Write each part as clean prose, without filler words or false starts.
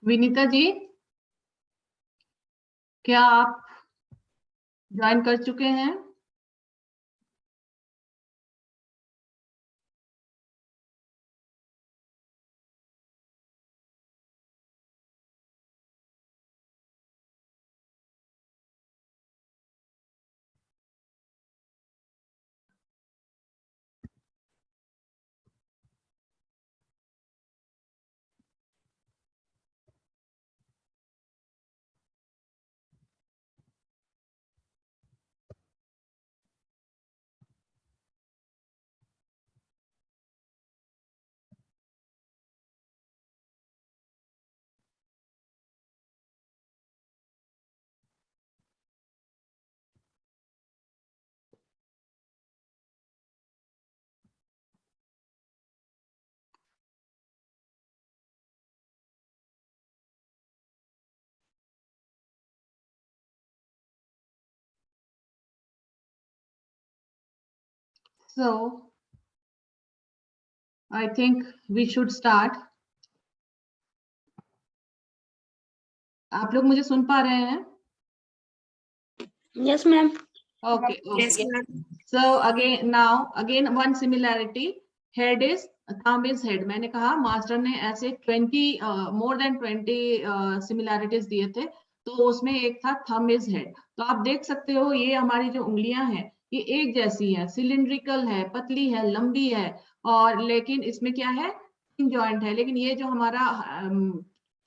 विनीता जी, क्या आप ज्वाइन कर चुके हैं? So, I think we should start. आप लोग मुझे सुन पा रहे हैं? Yes, ma'am. Okay, okay. Yes, ma'am. So again one similarity. Head is thumb is head. मैंने कहा मास्टर ने ऐसे 20 more than 20 similarities दिए थे, तो उसमें एक था thumb is head. तो आप देख सकते हो ये हमारी जो उंगलियां हैं ये एक जैसी है, सिलिंड्रिकल है, पतली है, लंबी है, और लेकिन इसमें क्या है, जॉइंट है। लेकिन ये जो हमारा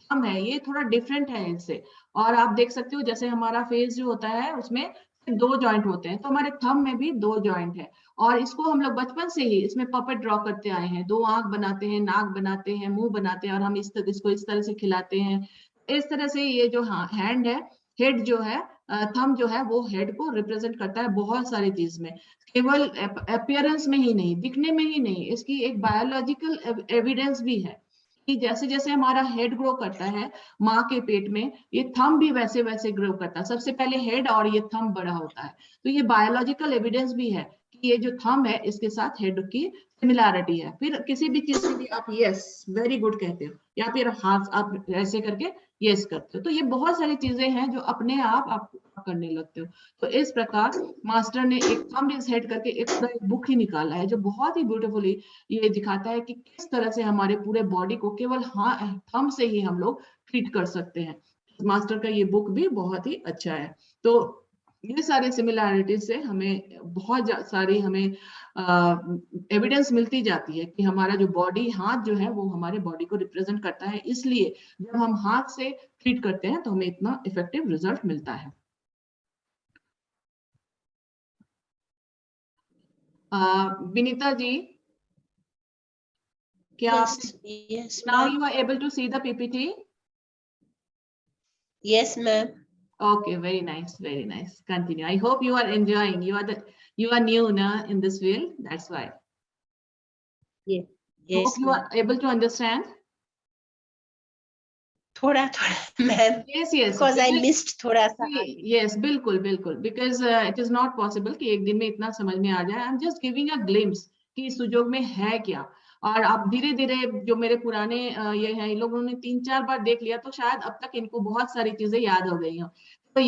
थंब है ये थोड़ा डिफरेंट है इससे। और आप देख सकते हो जैसे हमारा फेस जो होता है उसमें दो जॉइंट होते हैं, तो हमारे थंब में भी दो जॉइंट है। और इसको हम लोग बचपन से ही इसमें पपेट ड्रॉ करते आए हैं, दो आंख बनाते हैं, नाक बनाते हैं, मुंह बनाते हैं, और हम इसको इस तरह से खिलाते हैं। इस तरह से ये जो हैंड है, हेड जो है, थंब जो है वो हेड को रिप्रेजेंट करता है बहुत सारी चीज में, केवल अपियरेंस में ही नहीं, दिखने में ही नहीं, इसकी एक बायोलॉजिकल एविडेंस भी है कि जैसे जैसे हमारा हेड ग्रो करता है माँ के पेट में, ये थंब भी वैसे वैसे ग्रो करता है। सबसे पहले हेड और ये थंब बड़ा होता है। तो ये बायोलॉजिकल एविडेंस भी है कि ये जो थंब है इसके साथ हेड की सिमिलैरिटी है। फिर किसी भी चीज के लिए आप यस वेरी गुड कहते हो, या फिर हाथ आप ऐसे करके यस करते हो। तो ये बहुत सारी चीजें हैं जो अपने आप करने लगते हो। तो इस प्रकार मास्टर ने एक थंब इज हेड करके एक पूरा एक बुक ही निकाला है जो बहुत ही ब्यूटीफुली ये दिखाता है कि किस तरह से हमारे पूरे बॉडी को केवल थंब से ही हम लोग ट्रीट कर सकते हैं। मास्टर का ये बुक भी बहुत ही अच्छा है। तो ये सारे सिमिलैरिटीज से हमें बहुत सारी हमें एविडेंस मिलती जाती है कि हमारा जो बॉडी, हाथ जो है वो हमारे बॉडी को रिप्रेजेंट करता है। इसलिए जब हम हाथ से ट्रीट करते हैं तो हमें इतना इफेक्टिव रिजल्ट मिलता है। विनीता जी, क्या Yes, now ma'am. you are able to see the PPT? Yes, ma'am. Okay, very nice, very nice. Continue. I hope you are enjoying. You are new na in this field. That's why. Yes. Hope Yes, you ma'am. are able to understand. थोड़ा ma'am. Yes, yes. Because I missed थोड़ा सा. Yes, बिल्कुल बिल्कुल. Because it is not possible कि एक दिन में इतना समझ में आ जाए. I'm just giving a glimpse कि सुजोग में है क्या। और आप धीरे धीरे, जो मेरे पुराने ये हैं, इन लोगों ने 3-4 बार देख लिया तो शायद अब तक इनको बहुत सारी चीजें याद हो गई हैं। तो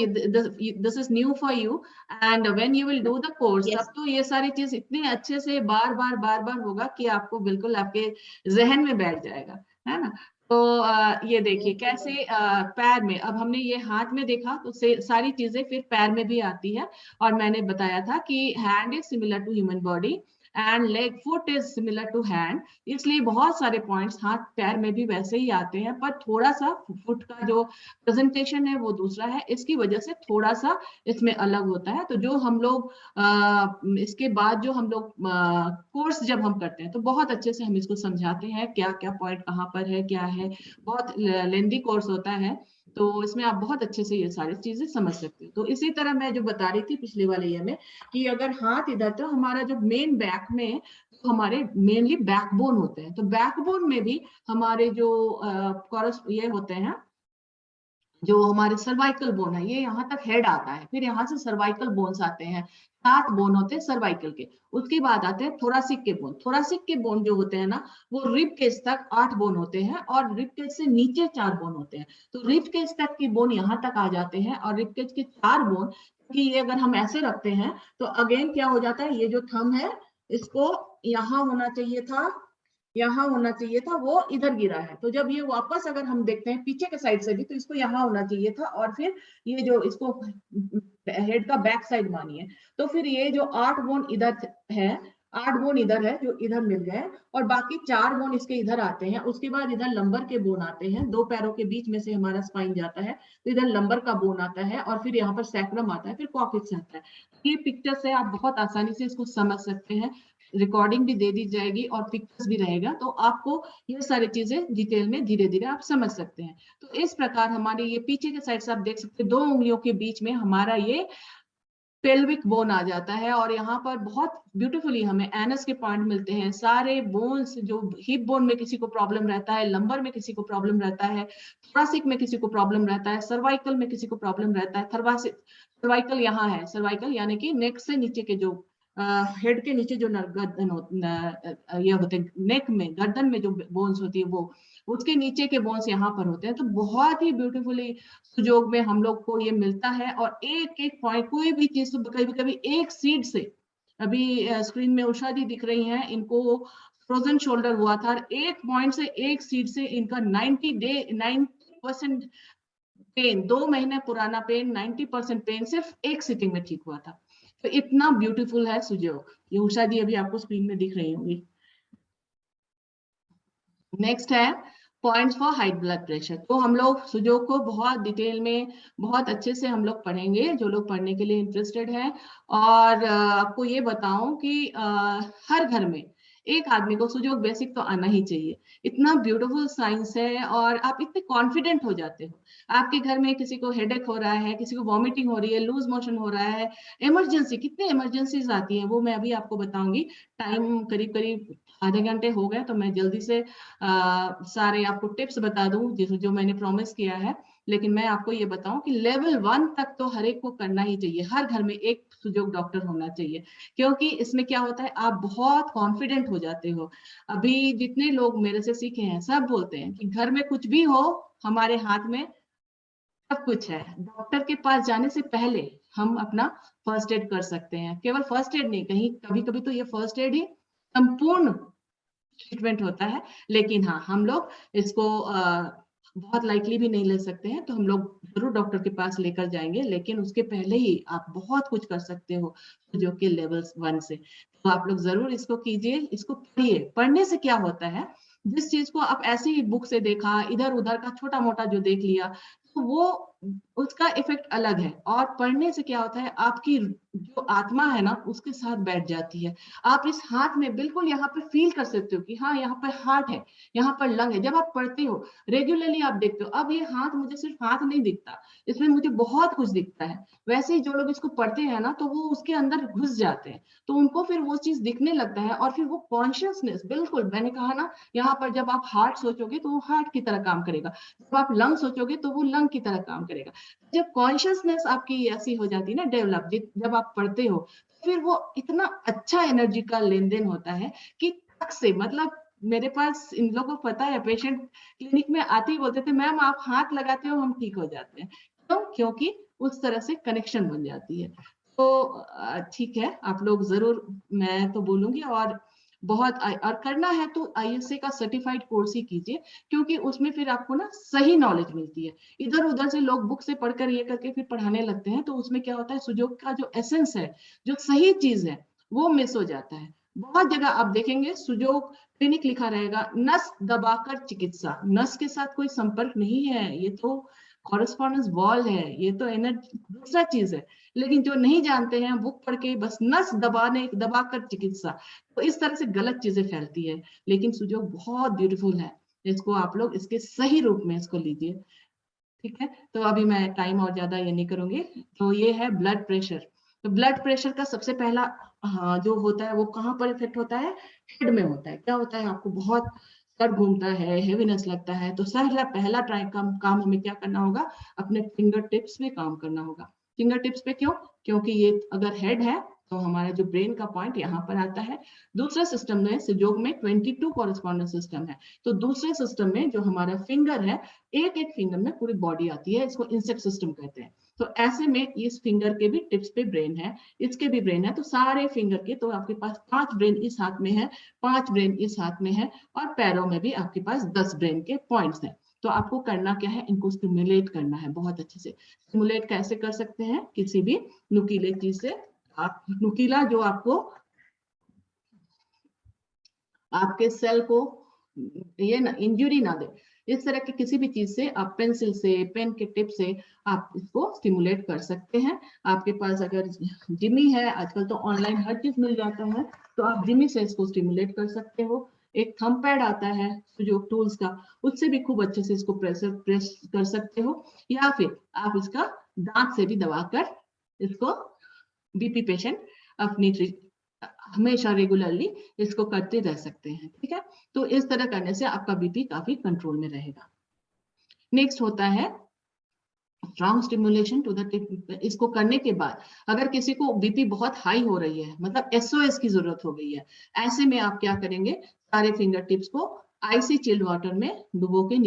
this is new for you, and when you will do the course Yes. तब तो ये सारी चीज इतने अच्छे से बार बार होगा कि आपको बिल्कुल आपके जहन में बैठ जाएगा, है ना। तो ये देखिए कैसे पैर में, अब हमने ये हाथ में देखा तो सारी चीजें फिर पैर में भी आती है। और मैंने बताया था कि hand is similar to human body and leg, foot is similar to hand. इसलिए बहुत सारे पॉइंट्स हाथ पैर में भी वैसे ही आते हैं, पर थोड़ा सा फुट का जो प्रेजेंटेशन है वो दूसरा है, इसकी वजह से थोड़ा सा इसमें अलग होता है। तो जो हम लोग इसके बाद जो हम लोग कोर्स जब हम करते हैं तो बहुत अच्छे से हम इसको समझाते हैं क्या क्या पॉइंट कहाँ पर है, क्या है। बहुत लेंदी कोर्स होता है, तो इसमें आप बहुत अच्छे से ये सारी चीजें समझ सकते हो। तो इसी तरह मैं जो बता रही थी पिछले वाले ईयर में कि अगर हाथ इधर, तो हमारा जो मेन बैक में, तो हमारे मेनली बैकबोन होते हैं। तो बैकबोन में भी हमारे जो ये होते हैं, जो हमारे सर्वाइकल बोन है, ये यहाँ तक हेड आता है, फिर यहाँ से सर्वाइकल बोन्स आते हैं, 7 बोन होते हैं सर्वाइकल के। उसके बाद आते हैं थोरासिक के बोन। थोरासिक के बोन जो होते हैं ना, वो रिब केज तक 8 बोन होते हैं और रिब केज से नीचे 4 बोन होते हैं। तो रिब केज तक की बोन यहाँ तक आ जाते हैं और रिब केज के 4 बोन कि ये अगर हम ऐसे रखते हैं तो अगेन क्या हो जाता है, ये जो थंब है इसको यहाँ होना चाहिए था, यहाँ होना चाहिए था, वो इधर गिरा है। तो जब ये वापस अगर हम देखते हैं पीछे के साइड से भी तो इसको यहाँ होना चाहिए था, और फिर ये जो इसको हेड का बैक साइड मानिए, तो फिर ये जो 8 बोन इधर है, 8 बोन इधर है जो इधर मिल गए, और बाकी 4 बोन इसके इधर आते हैं। उसके बाद इधर लंबर के बोन आते हैं, 2 पैरों के बीच में से हमारा स्पाइन जाता है, तो इधर लंबर का बोन आता है, और फिर यहाँ पर सैक्रम आता है, फिर कॉक्सिक्स आता है। ये पिक्चर से आप बहुत आसानी से इसको समझ सकते हैं, रिकॉर्डिंग भी दे दी जाएगी और पिक्चर्स भी रहेगा, तो आपको ये सारी चीजें डिटेल में धीरे धीरे आप समझ सकते हैं। तो इस प्रकार हमारे ये पीछे के साइड से आप देख सकते हैं 2 उंगलियों के बीच में हमारा ये पेल्विक बोन आ जाता है, और यहाँ पर बहुत ब्यूटीफुली हमें एनस के पॉइंट मिलते हैं। सारे बोन्स, जो हिप बोन में किसी को प्रॉब्लम रहता है, लंबर में किसी को प्रॉब्लम रहता है, थोरासिक में किसी को प्रॉब्लम रहता है, सर्वाइकल में किसी को प्रॉब्लम रहता है, सर्वाइकल यहाँ है, सर्वाइकल यानी कि नेक से नीचे के जो हेड के नीचे जो गर्दन ये होते हैं, नेक में गर्दन में जो बोन्स होती है वो, उसके नीचे के बोन्स यहाँ पर होते हैं। तो बहुत ही ब्यूटीफुली सुजोग में हम लोग को ये मिलता है, और एक एक पॉइंट कोई भी चीज, तो कभी कभी एक सीड से, अभी स्क्रीन में उषा जी दिख रही हैं, इनको फ्रोजन शोल्डर हुआ था, एक पॉइंट से, एक सीड से इनका 90% पेन, 2 महीने पुराना पेन, 90% पेन सिर्फ एक सिटिंग में ठीक हुआ था। तो इतना ब्यूटीफुल है सुजोग। ये उषा जी अभी आपको स्क्रीन में दिख रही होंगी। नेक्स्ट है points for high blood pressure. तो हम लोग सुजोग को बहुत डिटेल में, बहुत अच्छे से हम लोग पढ़ेंगे, जो लोग पढ़ने के लिए इंटरेस्टेड हैं। और आपको ये बताऊं कि हर घर में एक आदमी को सुजोग बेसिक तो आना ही चाहिए। इतना ब्यूटीफुल साइंस है, और आप इतने कॉन्फिडेंट हो जाते हो। आपके घर में किसी को हेडेक हो रहा है, किसी को वॉमिटिंग हो रही है, लूज मोशन हो रहा है, इमरजेंसी, कितने इमरजेंसीज आती हैं वो मैं अभी आपको बताऊंगी। टाइम करीब करीब आधे घंटे हो गए, तो मैं जल्दी से सारे आपको टिप्स बता दूं जो मैंने प्रॉमिस किया है। लेकिन मैं आपको ये बताऊं कि लेवल 1 तक तो हर एक को करना ही चाहिए, हर घर में एक सुजोग डॉक्टर होना चाहिए, क्योंकि इसमें क्या होता है, आप बहुत कॉन्फिडेंट हो जाते हो। अभी जितने लोग मेरे से सीखे हैं सब बोलते हैं कि घर में कुछ भी हो, हमारे हाथ में सब कुछ है, डॉक्टर के पास जाने से पहले हम अपना फर्स्ट एड कर सकते हैं। केवल फर्स्ट एड नहीं, कहीं कभी कभी तो ये फर्स्ट एड ही संपूर्ण ट्रीटमेंट होता है। लेकिन हाँ, हम लोग इसको बहुत लाइटली भी नहीं ले सकते हैं, तो हम लोग जरूर डॉक्टर के पास लेकर जाएंगे, लेकिन उसके पहले ही आप बहुत कुछ कर सकते हो जो कि लेवल 1 से। तो आप लोग जरूर इसको कीजिए, इसको पढ़िए। पढ़ने से क्या होता है, जिस चीज को आप ऐसे ही बुक से देखा, इधर उधर का छोटा मोटा जो देख लिया, तो वो उसका इफेक्ट अलग है। और पढ़ने से क्या होता है, आपकी जो आत्मा है ना उसके साथ बैठ जाती है। आप इस हाथ में बिल्कुल यहाँ पे फील कर सकते हो कि हाँ, यहाँ पर हार्ट है, यहाँ पर लंग है। जब आप पढ़ते हो रेगुलरली, आप देखते हो अब ये हाथ मुझे सिर्फ हाथ नहीं दिखता, इसमें मुझे बहुत कुछ दिखता है। वैसे ही जो लोग इसको पढ़ते हैं ना, तो वो उसके अंदर घुस जाते हैं, तो उनको फिर वो चीज दिखने लगता है, और फिर वो कॉन्शियसनेस, बिल्कुल मैंने कहा ना, यहाँ पर जब आप हार्ट सोचोगे तो वो हार्ट की तरह काम करेगा, जब आप लंग सोचोगे तो वो लंग की तरह काम करेगा। जब कॉन्शियसनेस आपकी ऐसी हो जाती है ना डेवलप, जब आप पढ़ते हो, फिर वो इतना अच्छा एनर्जी का लेन देन होता है कि तक से, मतलब मेरे पास इन लोगों को पता है, पेशेंट क्लिनिक में आते ही बोलते थे, मैम आप हाथ लगाते हो हम ठीक हो जाते हैं। क्यों? क्योंकि उस तरह से कनेक्शन बन जाती है। तो ठीक है, आप लोग जरूर, मैं तो बोलूंगी, और बहुत और करना है तो आईएसए का सर्टिफाइड कोर्स ही कीजिए, क्योंकि उसमें फिर आपको ना सही नॉलेज मिलती है। इधर उधर से लोग बुक से पढ़कर ये करके फिर पढ़ाने लगते हैं, तो उसमें क्या होता है, सुजोग का जो एसेंस है, जो सही चीज है, वो मिस हो जाता है। बहुत जगह आप देखेंगे सुजोग क्लिनिक लिखा रहेगा, नस दबाकर चिकित्सा। नस के साथ कोई संपर्क नहीं है, ये तो कॉरेस्पॉन्डेंस वॉल है, ये तो एनर्जी दूसरा चीज है। लेकिन जो नहीं जानते हैं, बुक पढ़ के बस नस दबाकर चिकित्सा, तो इस तरह से गलत चीजें फैलती है। लेकिन सुजोग बहुत ब्यूटीफुल है, इसको आप लोग इसके सही रूप में इसको लीजिए। ठीक है, तो अभी मैं टाइम और ज्यादा ये नहीं करूंगी। तो ये है ब्लड प्रेशर। तो ब्लड प्रेशर का सबसे पहला, हाँ, जो होता है वो कहाँ पर इफेक्ट होता है, हेड में होता है। क्या होता है, आपको बहुत सर घूमता है, हेवीनेस लगता है, तो पहला ट्राई काम हमें क्या करना होगा, अपने फिंगर टिप्स पे काम करना होगा। फिंगर टिप्स पे क्यों? क्योंकि ये अगर हेड है तो हमारा जो ब्रेन का पॉइंट यहाँ पर आता है। दूसरे सिस्टम में संयोग में 22 कॉरेस्पॉन्डेंस सिस्टम है, तो दूसरे सिस्टम में जो हमारा फिंगर है, एक एक फिंगर में पूरी बॉडी आती है, इसको इंसेक्ट सिस्टम कहते हैं। तो ऐसे में इस फिंगर के भी टिप्स पे ब्रेन है, इसके भी ब्रेन है, तो सारे फिंगर के, तो आपके पास 5 ब्रेन इस हाथ में है, 5 ब्रेन इस हाथ में है, और पैरों में भी आपके पास 10 ब्रेन के पॉइंट्स हैं। तो आपको करना क्या है, इनको स्टिमुलेट करना है बहुत अच्छे से। स्टिमुलेट कैसे कर सकते हैं, किसी भी नुकीले चीज से, आप नुकीला जो आपको आपके सेल को ये ना इंजुरी ना दे, इस तरह की किसी भी चीज से आप पेंसिल से, पेन के टिप से आप इसको स्टिमुलेट कर सकते हैं। आपके पास अगर जिमी है, आजकल तो ऑनलाइन हर चीज मिल जाता है, तो आप जिमी से इसको स्टिमुलेट कर सकते हो। एक थंब पैड आता है जो टूल्स का, उससे भी खूब अच्छे से इसको प्रेस कर सकते हो, या फिर आप इसका दांत से भी दबाकर इसको बीपी पेशेंट अपनी हमेशा रेगुलरली इसको करते रह सकते हैं। ठीक है, तो इस तरह करने से आपका बीपी काफी कंट्रोल में रहेगा। नेक्स्ट होता है स्ट्रॉन्ग स्टिमुलेशन टू द। इसको करने के बाद अगर किसी को बीपी बहुत हाई हो रही है, मतलब एसओएस की जरूरत हो गई है, ऐसे में आप क्या करेंगे, सारे फिंगर टिप्स को आइसी चिल्ड वाटर में डुबो के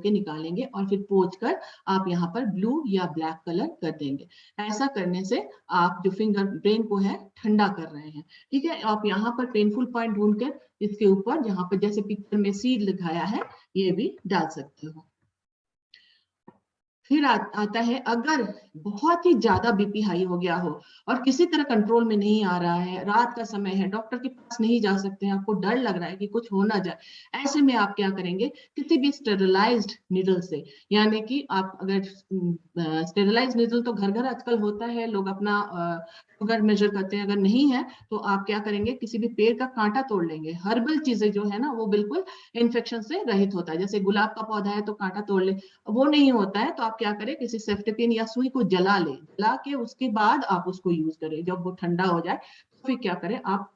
निकालेंगे और फिर पोंछ कर आप यहाँ पर ब्लू या ब्लैक कलर कर देंगे। ऐसा करने से आप जो फिंगर ब्रेन को है ठंडा कर रहे हैं। ठीक है, आप यहाँ पर पेनफुल पॉइंट ढूंढकर इसके ऊपर जहाँ पर जैसे पिक्चर में सीड दिखाया है, ये भी डाल सकते हो। फिर आता है, अगर बहुत ही ज्यादा बीपी हाई हो गया हो और किसी तरह कंट्रोल में नहीं आ रहा है, रात का समय है, डॉक्टर के पास नहीं जा सकते हैं, आपको डर लग रहा है कि कुछ हो ना जाए, ऐसे में आप क्या करेंगे, किसी भी स्टेरिलाइज्ड निडल से, यानी कि आप अगर स्टेरिलाइज्ड निडल तो घर घर आजकल होता है, लोग अपना शुगर मेजर करते हैं, अगर नहीं है तो आप क्या करेंगे, किसी भी पेड़ का कांटा तोड़ लेंगे। हर्बल चीजें जो है ना वो बिल्कुल इन्फेक्शन से रहित होता है, जैसे गुलाब का पौधा है तो कांटा तोड़ ले, वो नहीं होता है, तो आप क्या करें, किसी सेफ्टिपिन या सुई को जला ले, जला के उसके बाद आप उसको यूज करें। जब वो ठंडा हो जाए तो फिर क्या करें, आप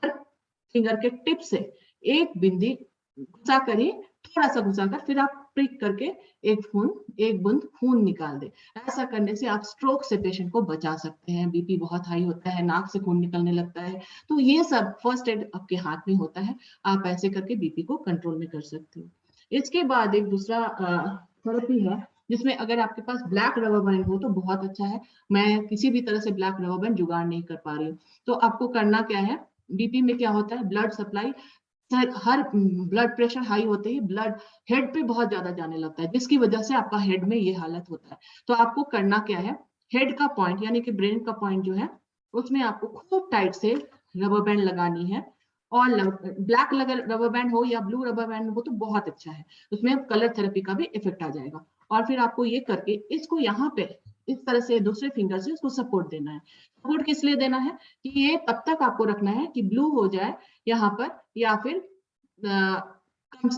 हर फिंगर के टिप से एक बिंदी घुसा करिए, थोड़ा सा घुसा कर फिर आप प्रिक करके एक बूंद खून निकाल दे। ऐसा करने से आप स्ट्रोक से पेशेंट को बचा सकते हैं। बीपी बहुत हाई होता है, नाक से खून निकलने लगता है, तो ये सब फर्स्ट एड आपके हाथ में होता है, आप ऐसे करके बीपी को कंट्रोल में कर सकते हो। इसके बाद एक दूसरा थेरेपी है, जिसमें अगर आपके पास ब्लैक रबर बैंड हो तो बहुत अच्छा है। मैं किसी भी तरह से ब्लैक रबर बैंड जुगाड़ नहीं कर पा रही हूँ, तो आपको करना क्या है, बीपी में क्या होता है, ब्लड सप्लाई, हर ब्लड प्रेशर हाई होते ही ब्लड हेड पे बहुत ज्यादा जाने लगता है, जिसकी वजह से आपका हेड में ये हालत होता है। तो आपको करना क्या है, हेड का पॉइंट यानी कि ब्रेन का पॉइंट जो है, उसमें आपको खूब टाइट से रबर बैंड लगानी है। और ब्लैक रबर बैंड हो या ब्लू रबर बैंड हो तो बहुत अच्छा है, उसमें कलर थेरेपी का भी इफेक्ट आ जाएगा। और फिर आपको ये करके इसको यहाँ पे इस तरह से दूसरे फिंगर से उसको सपोर्ट देना है। सपोर्ट किस लिए देना है, कि ये तब तक आपको रखना है कि ब्लू हो जाए यहाँ पर, या फिर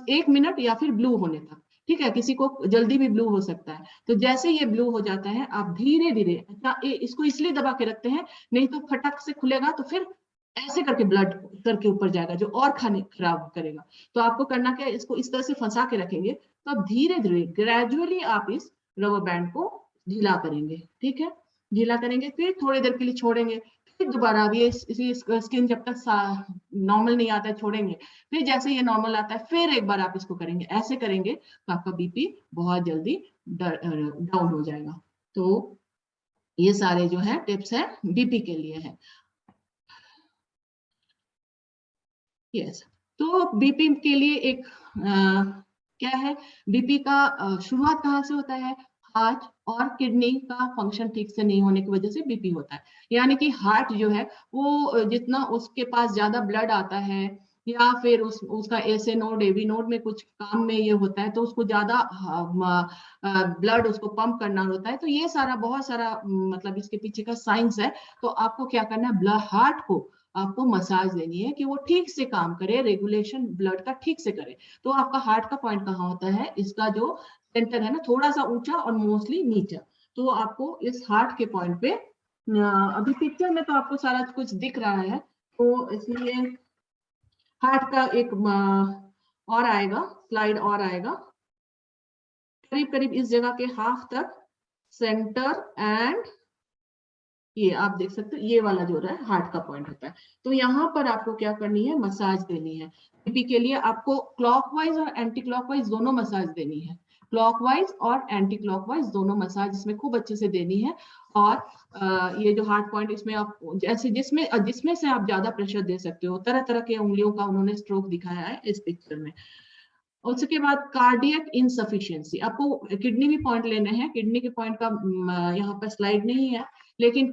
1 मिनट या फिर ब्लू होने तक। ठीक है, किसी को जल्दी भी ब्लू हो सकता है, तो जैसे ये ब्लू हो जाता है आप धीरे धीरे, अच्छा इसको इसलिए दबा के रखते हैं, नहीं तो फटक से खुलेगा तो फिर ऐसे करके ब्लड सर के ऊपर जाएगा, जो और खाने खराब करेगा। तो आपको करना क्या है, इसको इस तरह से फंसा के रखेंगे, तो आप धीरे धीरे ग्रेजुअली आप इस रबर बैंड को ढीला करेंगे। ठीक है, ढीला करेंगे, फिर थोड़ी देर के लिए छोड़ेंगे, फिर दोबारा अब ये स्किन जब तक नॉर्मल नहीं आता है छोड़ेंगे, फिर जैसे ये नॉर्मल आता है फिर एक बार आप इसको करेंगे। ऐसे करेंगे तो आपका बीपी बहुत जल्दी डाउन हो जाएगा। तो ये सारे जो है टिप्स है बीपी के लिए है। यस, तो बीपी के लिए एक क्या है, बीपी का शुरुआत कहाँ से होता है, हार्ट और किडनी का फंक्शन ठीक से नहीं होने की वजह से बीपी होता है। यानी कि हार्ट जो है वो जितना उसके पास ज्यादा ब्लड आता है, या फिर उसका एसए नोड एबी नोड में कुछ काम में ये होता है, तो उसको ज्यादा ब्लड उसको पंप करना होता है। तो ये सारा बहुत सारा मतलब इसके पीछे का साइंस है। तो आपको क्या करना है, ब्लड हार्ट को आपको मसाज देनी है कि वो ठीक से काम करे, रेगुलेशन ब्लड का ठीक से करे। तो आपका हार्ट का पॉइंट कहाँ होता है, इसका जो सेंटर है ना, थोड़ा सा ऊंचा और मोस्टली नीचा। तो आपको इस हार्ट के पॉइंट पे अभी पिक्चर में तो आपको सारा कुछ दिख रहा है, तो इसलिए हार्ट का एक और आएगा, स्लाइड और आएगा करीब करीब इस जगह के हाफ तक, सेंटर एंड ये आप देख सकते हो, ये वाला जो रहा है हार्ट का पॉइंट होता है। तो यहाँ पर आपको क्या करनी है, मसाज देनी है। बीपी के लिए आपको क्लॉकवाइज और एंटी क्लॉकवाइज दोनों मसाज देनी है, क्लॉकवाइज और एंटी क्लॉकवाइज दोनों मसाज इसमें खूब अच्छे से देनी है। और ये जो हार्ट पॉइंट, इसमें आप जैसे जिसमें जिसमें से आप ज्यादा प्रेशर दे सकते हो, तरह तरह के उंगलियों का उन्होंने स्ट्रोक दिखाया है इस पिक्चर में। उसके बाद कार्डियक इनसफिशिएंसी, आपको किडनी भी पॉइंट लेने हैं, किडनी के पॉइंट का यहाँ पर स्लाइड नहीं है, लेकिन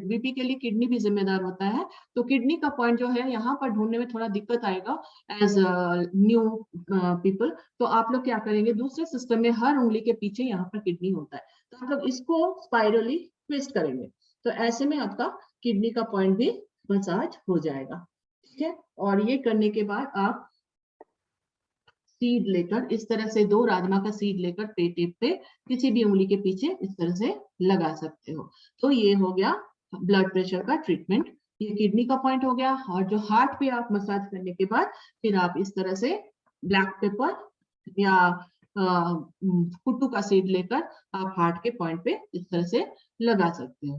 बीपी के लिए किडनी भी जिम्मेदार होता है। तो किडनी का पॉइंट जो है यहाँ पर ढूंढने में थोड़ा दिक्कत आएगा एज न्यू पीपल। तो आप लोग क्या करेंगे, दूसरे सिस्टम में हर उंगली के पीछे यहाँ पर किडनी होता है, तो आप लोग इसको स्पाइरली ट्विस्ट करेंगे, तो ऐसे में आपका किडनी का पॉइंट भी मसाज हो जाएगा। ठीक है, और ये करने के बाद आप सीड लेकर इस तरह से, 2 राजमा का सीड लेकर टेप पे किसी भी उंगली के पीछे इस तरह से लगा सकते हो। तो ये हो गया ब्लड प्रेशर का ट्रीटमेंट, ये किडनी का पॉइंट हो गया। और जो हार्ट पे आप मसाज करने के बाद फिर आप इस तरह से ब्लैक पेपर या कुट्टू का सीड लेकर आप हार्ट के पॉइंट पे इस तरह से लगा सकते हो।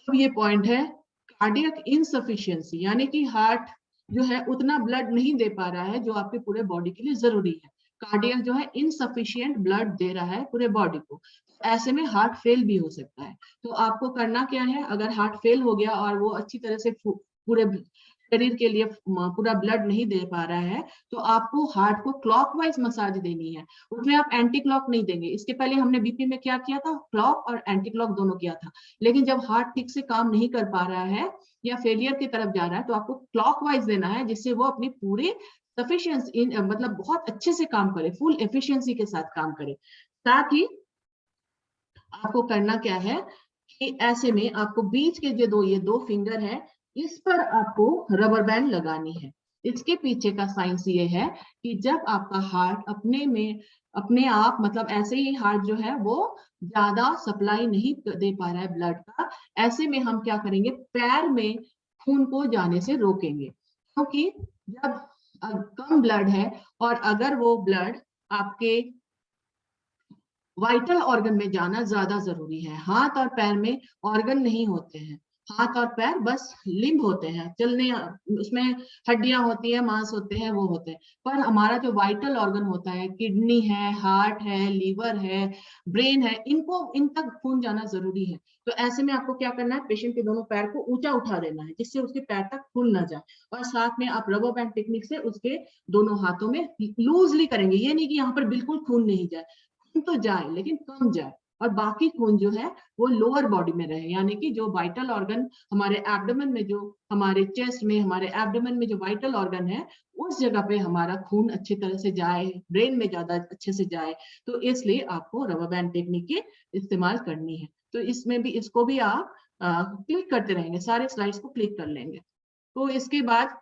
अब ये पॉइंट है कार्डियक इनसफिशिएंसी, यानी कि हार्ट जो है उतना ब्लड नहीं दे पा रहा है जो आपके पूरे बॉडी के लिए जरूरी है। कार्डियक जो है इनसफिशिएंट ब्लड दे रहा है पूरे बॉडी को, ऐसे में हार्ट फेल भी हो सकता है। तो आपको करना क्या है, अगर हार्ट फेल हो गया और वो अच्छी तरह से पूरे शरीर के लिए पूरा ब्लड नहीं दे पा रहा है, तो आपको हार्ट को क्लॉकवाइज मसाज देनी है। उसमें आप एंटी क्लॉक नहीं देंगे, इसके पहले हमने बीपी में क्या किया था, क्लॉक और एंटी क्लॉक दोनों किया था। लेकिन जब हार्ट ठीक से काम नहीं कर पा रहा है या फेलियर की तरफ जा रहा है, तो आपको क्लॉकवाइज देना है, जिससे वो अपनी पूरी सफिशिएंसी मतलब बहुत अच्छे से काम करे, फुल एफिशिएंसी के साथ काम करे। साथ ही आपको करना क्या है कि ऐसे में आपको बीच के जो ये दो फिंगर है, इस पर आपको रबर बैंड लगानी है। इसके पीछे का साइंस ये है कि जब आपका हार्ट अपने आप मतलब ऐसे ही हार्ट जो है वो ज्यादा सप्लाई नहीं दे पा रहा है ब्लड का, ऐसे में हम क्या करेंगे, पैर में खून को जाने से रोकेंगे। क्योंकि जब कम ब्लड है और अगर वो ब्लड आपके वाइटल ऑर्गन में जाना ज्यादा जरूरी है। हाथ और पैर में ऑर्गन नहीं होते हैं, हाथ और पैर बस लिम्ब होते हैं, चलने, उसमें हड्डियां होती है, मांस होते हैं, वो होते हैं। पर हमारा जो वाइटल ऑर्गन होता है, किडनी है, हार्ट है, लीवर है, ब्रेन है, इन तक खून जाना जरूरी है। तो ऐसे में आपको क्या करना है, पेशेंट के दोनों पैर को ऊंचा उठा देना है, जिससे उसके पैर तक खून ना जाए। और साथ में आप रबर बैंड टेक्निक से उसके दोनों हाथों में लूजली करेंगे, ये नहीं कि यहाँ पर बिल्कुल खून नहीं जाए, खून तो जाए लेकिन कम जाए, और बाकी खून जो है वो लोअर बॉडी में रहे। यानी कि जो वाइटल ऑर्गन हमारे एब्डोमेन में, जो हमारे चेस्ट में, हमारे एब्डोमेन में जो वाइटल ऑर्गन है, उस जगह पे हमारा खून अच्छी तरह से जाए, ब्रेन में ज्यादा अच्छे से जाए। तो इसलिए आपको रबर बैंड टेक्निक की इस्तेमाल करनी है। तो इसमें भी, इसको भी आप क्लिक करते रहेंगे, सारे स्लाइड्स को क्लिक कर लेंगे। तो इसके बाद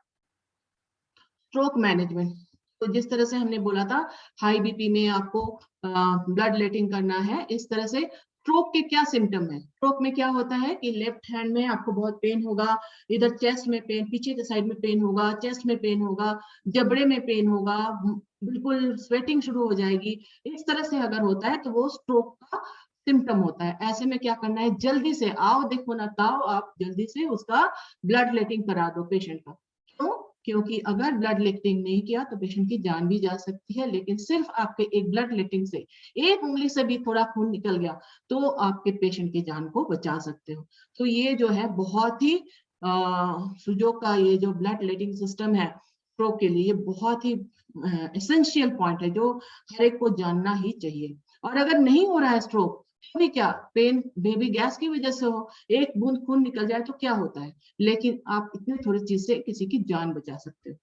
स्ट्रोक मैनेजमेंट, तो जिस तरह से हमने बोला था हाई बीपी में आपको ब्लड लेटिंग करना है, इस तरह से स्ट्रोक के क्या सिम्टम है। स्ट्रोक में क्या होता है कि लेफ्ट हैंड में आपको बहुत पेन होगा, इधर चेस्ट में पेन, पीछे के साइड में पेन होगा, चेस्ट में पेन होगा, जबड़े में पेन होगा, बिल्कुल स्वेटिंग शुरू हो जाएगी। इस तरह से अगर होता है तो वो स्ट्रोक का सिम्टम होता है। ऐसे में क्या करना है, जल्दी से आओ देखो ना ताओ, आप जल्दी से उसका ब्लड लेटिंग करा दो पेशेंट का। क्यों? क्योंकि अगर ब्लड लेटिंग नहीं किया तो पेशेंट की जान भी जा सकती है। लेकिन सिर्फ आपके एक ब्लड लेटिंग से, एक उंगली से भी थोड़ा खून निकल गया तो आपके पेशेंट की जान को बचा सकते हो। तो ये जो है बहुत ही सुजोग का ये जो ब्लड लेटिंग सिस्टम है स्ट्रोक के लिए, बहुत ही एसेंशियल पॉइंट है जो हर एक को जानना ही चाहिए। और अगर नहीं हो रहा है स्ट्रोक, भी क्या पेन बेबी गैस की वजह से हो, एक बूंद खून निकल जाए तो क्या होता है, लेकिन आप इतने थोड़ी चीज से किसी की जान बचा सकते हो।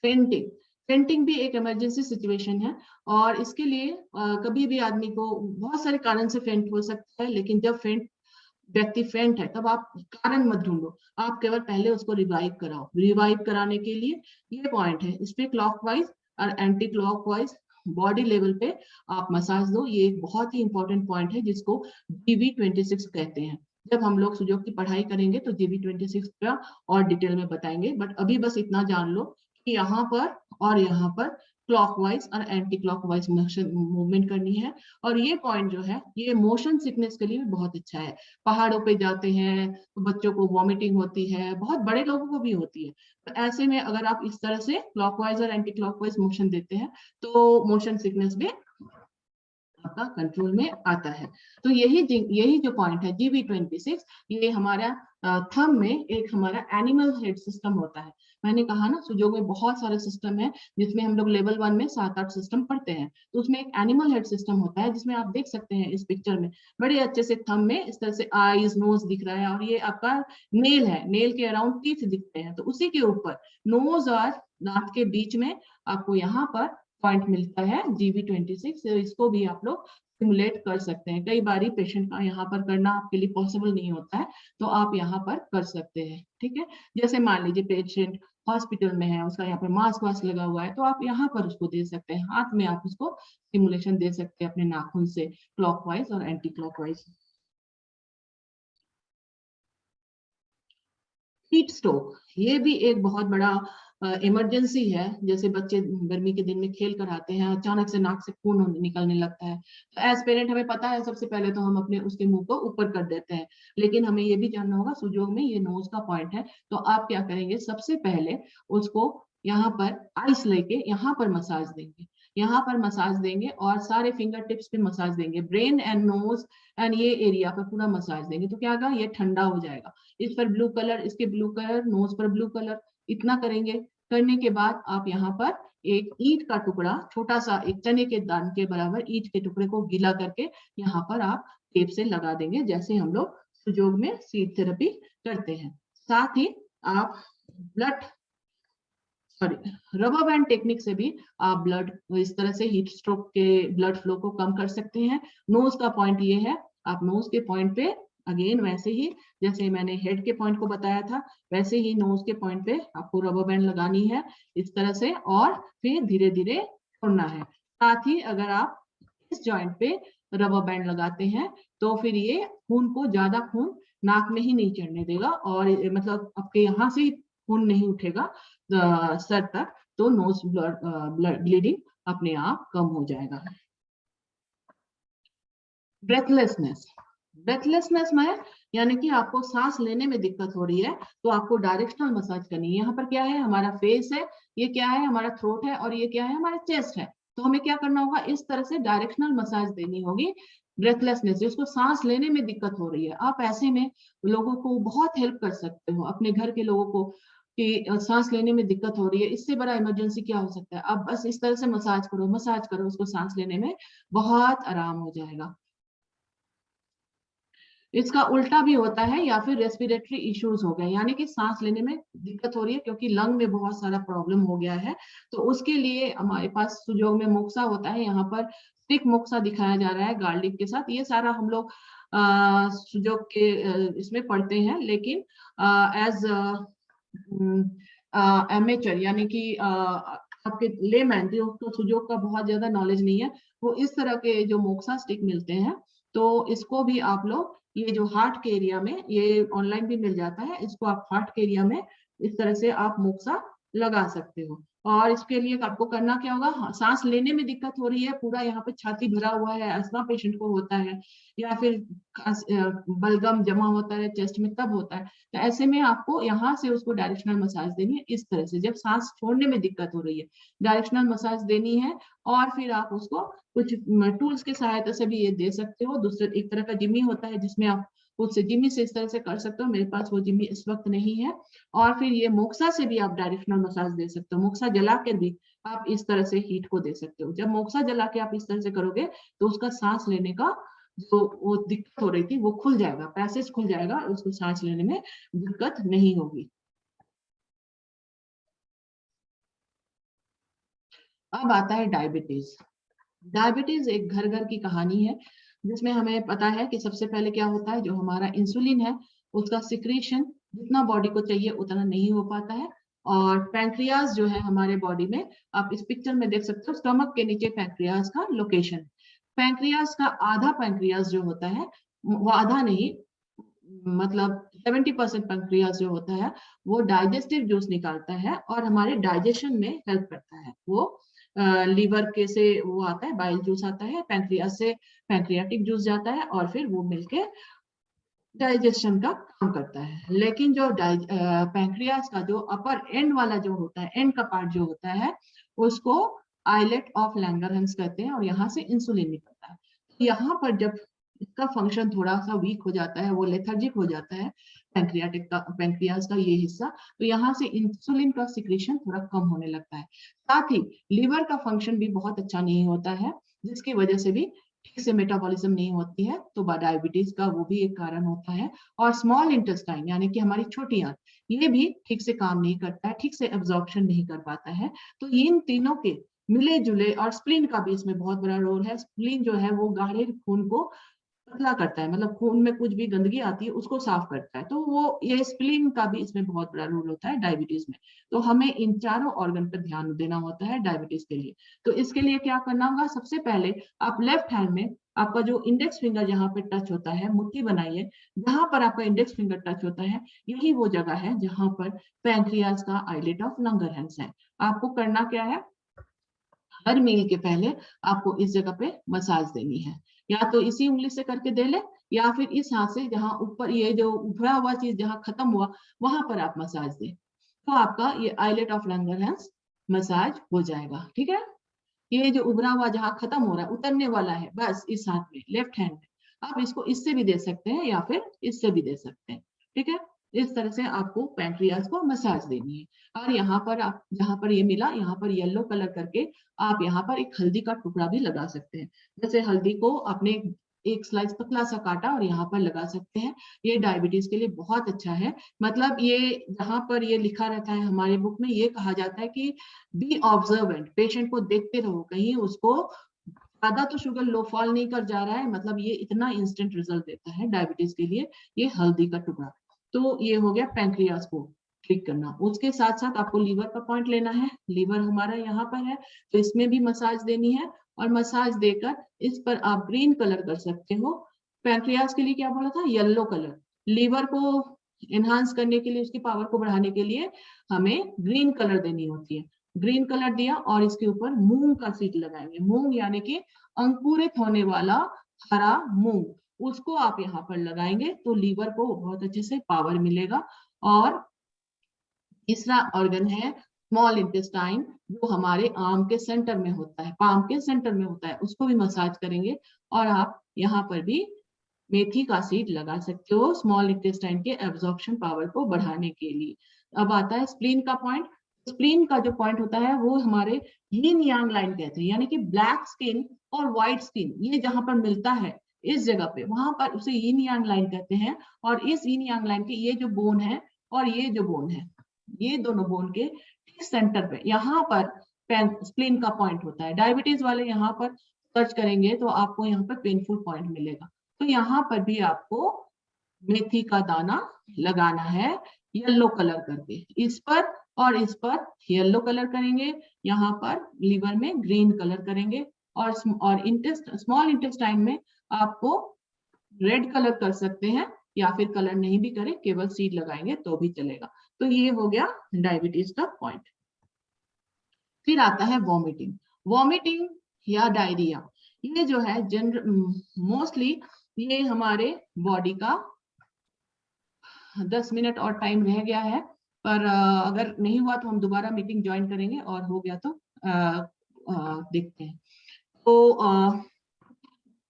फेंटिंग, फेंटिंग भी एक इमरजेंसी सिचुएशन है, और इसके लिए कभी भी आदमी को बहुत सारे कारण से फेंट हो सकता है। लेकिन जब व्यक्ति फेंट है तब आप कारण मत ढूंढो, आप केवल पहले उसको रिवाइव कराओ। रिवाइव कराने के लिए ये पॉइंट है, इस पे क्लॉकवाइज और एंटी क्लॉकवाइज बॉडी लेवल पे आप मसाज दो। ये एक बहुत ही इंपॉर्टेंट पॉइंट है जिसको BV26 कहते हैं। जब हम लोग सुजोग की पढ़ाई करेंगे तो GB26 का और डिटेल में बताएंगे, बट अभी बस इतना जान लो कि यहाँ पर और यहाँ पर क्लॉकवाइज और एंटी क्लॉकवाइज मोशन मूवमेंट करनी है। और ये पॉइंट जो है ये मोशन सिकनेस के लिए भी बहुत अच्छा है। पहाड़ों पे जाते हैं तो बच्चों को वॉमिटिंग होती है, बहुत बड़े लोगों को भी होती है, तो ऐसे में अगर आप इस तरह से क्लॉकवाइज और एंटी क्लॉकवाइज मोशन देते हैं तो मोशन सिकनेस भी आपका कंट्रोल में आता है। तो यही जो पॉइंट है GB26, ये हमारा थंब में एक हमारा एनिमल हेड सिस्टम होता है। मैंने कहा ना सुजोग में बहुत सारे सिस्टम है, जिसमें हम लोग लेवल 1 में 7-8 सिस्टम पढ़ते हैं, तो उसमें एक एनिमल हेड सिस्टम होता है, जिसमें आप देख सकते हैं इस पिक्चर में बड़े अच्छे से थंब में इस तरह से आईज नोज दिख रहा है, और ये आपका नेल है, नेल के अराउंड टीथ दिखते हैं, तो उसी के ऊपर नोज और दांत के बीच में आपको यहाँ पर पॉइंट मिलता है GB26। इसको भी आप लोग सिमुलेट कर सकते हैं। कई बारी पेशेंट का यहाँ पर करना आपके लिए पॉसिबल नहीं होता है, तो आप यहाँ पर कर सकते हैं। ठीक है, जैसे मान लीजिए पेशेंट हॉस्पिटल में है, उसका यहाँ पर मास्क वास्क लगा हुआ है, तो आप यहाँ पर उसको दे सकते हैं, हाथ में आप उसको सिमुलेशन दे सकते हैं अपने नाखून से, क्लॉकवाइज और एंटी क्लॉकवाइज। हीट स्ट्रोक, ये भी एक बहुत बड़ा इमरजेंसी है। जैसे बच्चे गर्मी के दिन में खेल कर आते हैं, अचानक से नाक से खून निकलने लगता है, तो एज पेरेंट हमें पता है सबसे पहले तो हम अपने उसके मुंह को ऊपर कर देते हैं, लेकिन हमें ये भी जानना होगा सुजोग में ये नोज का पॉइंट है, तो आप क्या करेंगे, सबसे पहले उसको यहाँ पर आइस लेके यहाँ पर मसाज देंगे, यहाँ पर मसाज देंगे और सारे फिंगर टिप्स पे मसाज देंगे, ब्रेन एंड नोज एंड ये एरिया पर पूरा मसाज देंगे, तो क्या होगा, ये ठंडा हो जाएगा। इस पर ब्लू कलर, इसके ब्लू कलर, नोज पर ब्लू कलर, इतना करेंगे। करने के बाद आप यहाँ पर एक ईंट का टुकड़ा, छोटा सा एक चने के दान के बराबर ईंट के टुकड़े को गीला करके यहाँ पर आप टेप से लगा देंगे, जैसे हम लोग सुजोग में सीड थेरेपी करते हैं। साथ ही आप रबर बैंड टेक्निक से भी आप ब्लड, इस तरह से हीट स्ट्रोक के ब्लड फ्लो को कम कर सकते हैं। नोज का पॉइंट ये है, आप नोज के पॉइंट पे अगेन वैसे ही जैसे मैंने हेड के पॉइंट को बताया था, वैसे ही नोज के पॉइंट पे आपको रबर बैंड लगानी है इस तरह से, और फिर धीरे धीरे छोड़ना है। साथ ही अगर आप इस जॉइंट पे रबर बैंड लगाते हैं तो फिर ये खून को, ज्यादा खून नाक में ही नहीं चढ़ने देगा, और मतलब आपके यहाँ से खून नहीं उठेगा सर तक, तो नोज ब्लड ब्लीडिंग अपने आप कम हो जाएगा। ब्रेथलेसनेस, ब्रेथलेसनेस में यानी कि आपको सांस लेने में दिक्कत हो रही है, तो आपको डायरेक्शनल मसाज करनी है। यहाँ पर क्या है, हमारा फेस है, ये क्या है, हमारा थ्रोट है, और ये क्या है, हमारा चेस्ट है। तो हमें क्या करना होगा, इस तरह से डायरेक्शनल मसाज देनी होगी। ब्रेथलेसनेस, जिसको सांस लेने में दिक्कत हो रही है, आप ऐसे में लोगों को बहुत हेल्प कर सकते हो, अपने घर के लोगों को, कि सांस लेने में दिक्कत हो रही है, इससे बड़ा इमरजेंसी क्या हो सकता है। आप बस इस तरह से मसाज करो, मसाज करो, उसको सांस लेने में बहुत आराम हो जाएगा। इसका उल्टा भी होता है, या फिर रेस्पिरेटरी इश्यूज हो गए, यानी कि सांस लेने में दिक्कत हो रही है क्योंकि लंग में बहुत सारा प्रॉब्लम हो गया है, तो उसके लिए हमारे पास सुजोग में मोक्सा होता है। यहाँ पर स्टिक मोक्सा दिखाया जा रहा है गार्लिक के साथ। ये सारा हम लोग सुजोग के इसमें पढ़ते हैं, लेकिन एज एमेचर, यानी कि आपके लेमैन जो सुजोग का बहुत ज्यादा नॉलेज नहीं है, वो इस तरह के जो मोक्सा स्टिक मिलते हैं, तो इसको भी आप लोग, ये जो हार्ट के एरिया में, ये ऑनलाइन भी मिल जाता है, इसको आप हार्ट के एरिया में इस तरह से आप मोक्सा लगा सकते हो। और इसके लिए आपको करना क्या होगा, सांस लेने में दिक्कत हो रही है, पूरा यहाँ पे छाती भरा हुआ है, अस्थमा पेशेंट को होता है, या फिर बलगम जमा होता है चेस्ट में, तब होता है, तो ऐसे में आपको यहाँ से उसको डायरेक्शनल मसाज देनी है इस तरह से। जब सांस छोड़ने में दिक्कत हो रही है, डायरेक्शनल मसाज देनी है, और फिर आप उसको कुछ टूल्स की सहायता से भी ये दे सकते हो। दूसरे एक तरह का जिम्मी होता है, जिसमें आप उससे जिम्मी से इस तरह से कर सकते हो, मेरे पास वो जिम्मी इस वक्त नहीं है। और फिर ये मोक्सा से भी आप डायरेक्शनल मसाज दे सकते हो, मोक्सा जला कर भी आप इस तरह से हीट को दे सकते हो। जब मोक्सा जला के आप इस तरह से करोगे तो उसका सांस लेने का जो वो दिक्कत हो रही थी वो खुल जाएगा, पैसेज खुल जाएगा, उसको सांस लेने में दिक्कत नहीं होगी। अब आता है डायबिटीज। डायबिटीज एक घर घर की कहानी है, जिसमें हमें पता है कि सबसे पहले क्या होता है, जो हमारा इंसुलिन है उसका सिक्रीशन जितना बॉडी को चाहिए उतना नहीं हो पाता है। और पैंक्रियाज जो है हमारे बॉडी में, आप इस पिक्चर में देख सकते हो, स्टमक के नीचे पैंक्रियाज का लोकेशन। पैंक्रियाज का आधा पैंक्रियाज जो होता है, वो आधा नहीं, मतलब 70% पैंक्रियाज जो होता है वो डाइजेस्टिव जूस निकालता है और हमारे डाइजेशन में हेल्प करता है। वो लीवर के से वो आता है, बाइल जूस आता है, पैंक्रियाज से पैंक्रियाटिक जूस जाता है और फिर वो मिलके डाइजेशन का काम करता है। लेकिन जो पैंक्रियाज का जो अपर एंड वाला जो होता है, एंड का पार्ट जो होता है, उसको आइलेट ऑफ लैंगरहैंस कहते हैं और यहाँ से इंसुलिन निकलता है। तो यहाँ पर जब इसका फंक्शन थोड़ा सा वीक हो जाता है, वो लेथर्जिक हो जाता है पैंक्रियाज का ये हिस्सा, तो यहाँ से इंसुलिन का सिक्रीशन थोड़ा कम होने लगता है। साथ ही लीवर का फंक्शन भी बहुत अच्छा नहीं होता है, जिसकी वजह से भी ठीक से मेटाबॉलिज्म नहीं होती है, तो डायबिटीज का वो भी एक कारण होता है। और स्मॉल इंटेस्टाइन यानी कि हमारी छोटी आंत, ये भी ठीक से काम नहीं करता है, ठीक से एब्जॉर्प्शन नहीं कर पाता है। तो इन तीनों के मिले जुले, और स्प्लीन का भी इसमें बहुत बड़ा रोल है। स्प्लीन जो है वो गाढ़े खून को पतला करता है, मतलब खून में कुछ भी गंदगी आती है उसको साफ करता है। तो वो ये स्प्लीन का भी इसमें बहुत बड़ा रोल होता है डायबिटीज में। तो हमें इन चारों ऑर्गन पर ध्यान देना होता है डायबिटीज के लिए। तो इसके लिए क्या करना होगा, सबसे पहले आप लेफ्ट हैंड में आपका जो इंडेक्स फिंगर जहाँ पे टच होता है, मुट्ठी बनाइए, जहां पर आपका इंडेक्स फिंगर टच होता है यही वो जगह है जहां पर पैंक्रियाज का आइलेट ऑफ लैंगरहैंस है। आपको करना क्या है, हर मील के पहले आपको इस जगह पे मसाज देनी है। या तो इसी उंगली से करके दे ले, या फिर इस हाथ से जहां ऊपर ये जो उभरा हुआ चीज जहां खत्म हुआ वहां पर आप मसाज दें, तो आपका ये आइलेट ऑफ लैंगरहैंस मसाज हो जाएगा। ठीक है, ये जो उभरा हुआ जहां खत्म हो रहा है, उतरने वाला है, बस इस हाथ में, लेफ्ट हैंड में। आप इसको इससे भी दे सकते हैं या फिर इससे भी दे सकते हैं। ठीक है, इस तरह से आपको पैंक्रियाज को मसाज देनी है। और यहाँ पर आप, जहां पर ये मिला, यहाँ पर येलो कलर करके आप यहाँ पर एक हल्दी का टुकड़ा भी लगा सकते हैं। जैसे हल्दी को आपने एक स्लाइस पतला सा काटा और यहाँ पर लगा सकते हैं। ये डायबिटीज के लिए बहुत अच्छा है। मतलब ये जहां पर ये लिखा रहता है हमारे बुक में, ये कहा जाता है कि बी ऑब्जर्वेंट, पेशेंट को देखते रहो, कहीं उसको ज्यादा तो शुगर लो फॉल नहीं कर जा रहा है। मतलब ये इतना इंस्टेंट रिजल्ट देता है डायबिटीज के लिए ये हल्दी का टुकड़ा। तो ये हो गया पैंक्रियाज को ठीक करना। उसके साथ साथ आपको लीवर का पॉइंट लेना है। लीवर हमारा यहाँ पर है, तो इसमें भी मसाज देनी है। और मसाज देकर इस पर आप ग्रीन कलर कर सकते हो। पैंक्रियाज के लिए क्या बोला था, येलो कलर। लीवर को एनहांस करने के लिए, उसकी पावर को बढ़ाने के लिए हमें ग्रीन कलर देनी होती है। ग्रीन कलर दिया और इसके ऊपर मूंग का सीड लगाएंगे। मूंग यानी कि अंकुरित होने वाला हरा मूंग, उसको आप यहाँ पर लगाएंगे तो लीवर को बहुत अच्छे से पावर मिलेगा। और तीसरा ऑर्गन है स्मॉल इंटेस्टाइन, जो हमारे आर्म के सेंटर में होता है, पाम के सेंटर में होता है, उसको भी मसाज करेंगे। और आप यहाँ पर भी मेथी का सीड लगा सकते हो स्मॉल इंटेस्टाइन के एब्जॉर्प्शन पावर को बढ़ाने के लिए। अब आता है स्प्लीन का पॉइंट। स्प्लीन का जो पॉइंट होता है वो हमारे यिन यांग लाइन कहते हैं, यानी कि ब्लैक स्किन और व्हाइट स्किन ये जहां पर मिलता है इस जगह पे, वहां पर उसे यिन यांग लाइन कहते हैं। और इस यिन यांग लाइन के ये जो बोन है और ये जो बोन है, ये दोनों बोन के ठीक सेंटर पे यहाँ पर स्प्लीन का पॉइंट होता है। डायबिटीज वाले यहाँ पर सर्च करेंगे तो आपको यहाँ पर पेनफुल पॉइंट मिलेगा। तो यहाँ पर भी आपको मेथी का दाना लगाना है येलो कलर करके, इस पर और इस पर येलो कलर करेंगे, यहाँ पर लीवर में ग्रीन कलर करेंगे। और स्मॉल इंटेस्टाइन में आपको रेड कलर कर सकते हैं, या फिर कलर नहीं भी करें, केवल सीड लगाएंगे तो भी चलेगा। तो ये हो गया डायबिटीज का पॉइंट। फिर आता है वॉमिटिंग। वॉमिटिंग या डायरिया, ये जो है मोस्टली ये हमारे बॉडी का 10 मिनट और टाइम रह गया है, पर अगर नहीं हुआ तो हम दोबारा मीटिंग ज्वाइन करेंगे, और हो गया तो देखते हैं। तो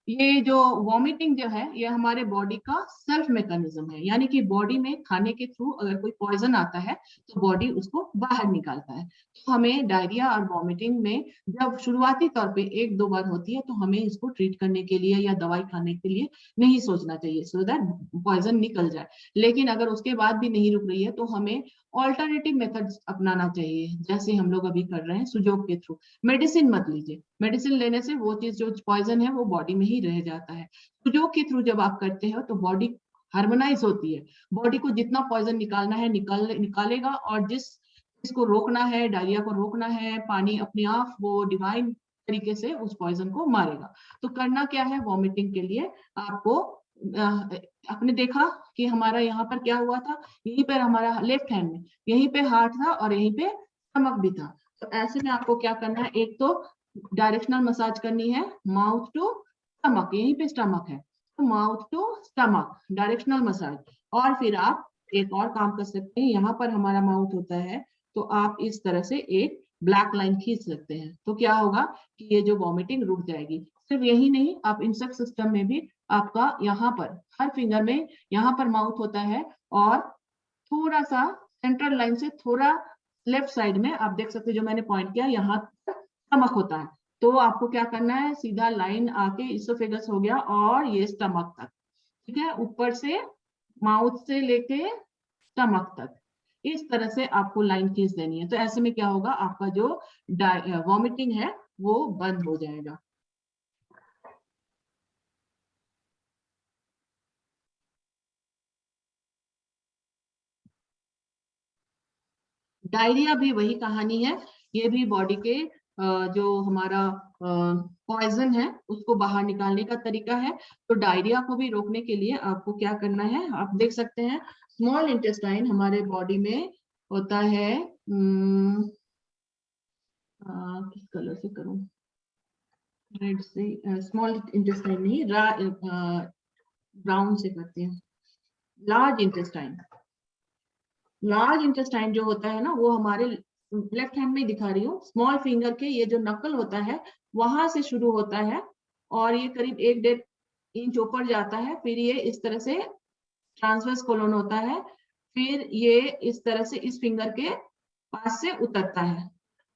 ये जो वॉमिटिंग जो है ये हमारे बॉडी का सेल्फ मैकेनिज्म है, यानी कि बॉडी में खाने के थ्रू अगर कोई पॉइजन आता है तो बॉडी उसको बाहर निकालता है। तो हमें डायरिया और वॉमिटिंग में जब शुरुआती तौर पे 1-2 बार होती है तो हमें इसको ट्रीट करने के लिए या दवाई खाने के लिए नहीं सोचना चाहिए, सो दैट पॉइजन निकल जाए। लेकिन अगर उसके बाद भी नहीं रुक रही है तो हमें ऑल्टरनेटिव मेथड्स अपनाना चाहिए, जैसे हम लोग अभी कर रहे हैं सुजोग के थ्रू। मेडिसिन मत लीजिए, मेडिसिन लेने से वो चीज जो पॉइजन है वो बॉडी में ही रह जाता है। सुजोग के थ्रू जब आप करते हो तो बॉडी हार्मोनाइज होती है, बॉडी को जितना पॉइजन निकालना है निकालेगा, और जिसको रोकना है, डायरिया को रोकना है, पानी अपने आप वो डिवाइन तरीके से उस पॉइजन को मारेगा। तो करना क्या है, वॉमिटिंग के लिए आपको आपने देखा कि हमारा यहाँ पर क्या हुआ था, यहीं पर हमारा लेफ्ट हैंड में यहीं पे हार्ट था और यहीं पे स्टमक भी था। तो ऐसे में आपको क्या करना है, एक तो डायरेक्शनल मसाज करनी है माउथ टू स्टमक, यहीं पे स्टमक है तो mouth to stomach directional massage. और फिर आप एक और काम कर सकते हैं, यहाँ पर हमारा माउथ होता है तो आप इस तरह से एक ब्लैक लाइन खींच सकते हैं, तो क्या होगा कि ये जो वॉमिटिंग रुक जाएगी। सिर्फ यही नहीं, आप इंसेक्ट सिस्टम में भी आपका यहाँ पर हर फिंगर में यहाँ पर माउथ होता है और थोड़ा सा सेंट्रल लाइन से थोड़ा लेफ्ट साइड में आप देख सकते हैं, जो मैंने पॉइंट किया यहाँ स्टमक होता है। तो आपको क्या करना है, सीधा लाइन आके इसोफेगस हो गया और ये स्टमक तक, ठीक है, ऊपर से माउथ से लेके स्टमक तक इस तरह से आपको लाइन खींच देनी है। तो ऐसे में क्या होगा, आपका जो वॉमिटिंग है वो बंद हो जाएगा। डायरिया भी वही कहानी है, ये भी बॉडी के जो हमारा पॉइजन है उसको बाहर निकालने का तरीका है। तो डायरिया को भी रोकने के लिए आपको क्या करना है, आप देख सकते हैं स्मॉल इंटेस्टाइन हमारे बॉडी में होता है, किस कलर से करूं, रेड से, स्मॉल इंटेस्टाइन नहीं, ब्राउन से करते हैं। लार्ज इंटेस्टाइन, लार्ज इंटेस्टाइन जो होता है ना वो हमारे लेफ्ट हैंड में दिखा रही हूँ, स्मॉल फिंगर के ये जो नकल होता है वहां से शुरू होता है और ये करीब 1-1.5 इंच ऊपर जाता है, फिर ये इस तरह से ट्रांसवर्स कोलोन होता है, फिर ये इस तरह से इस फिंगर के पास से उतरता है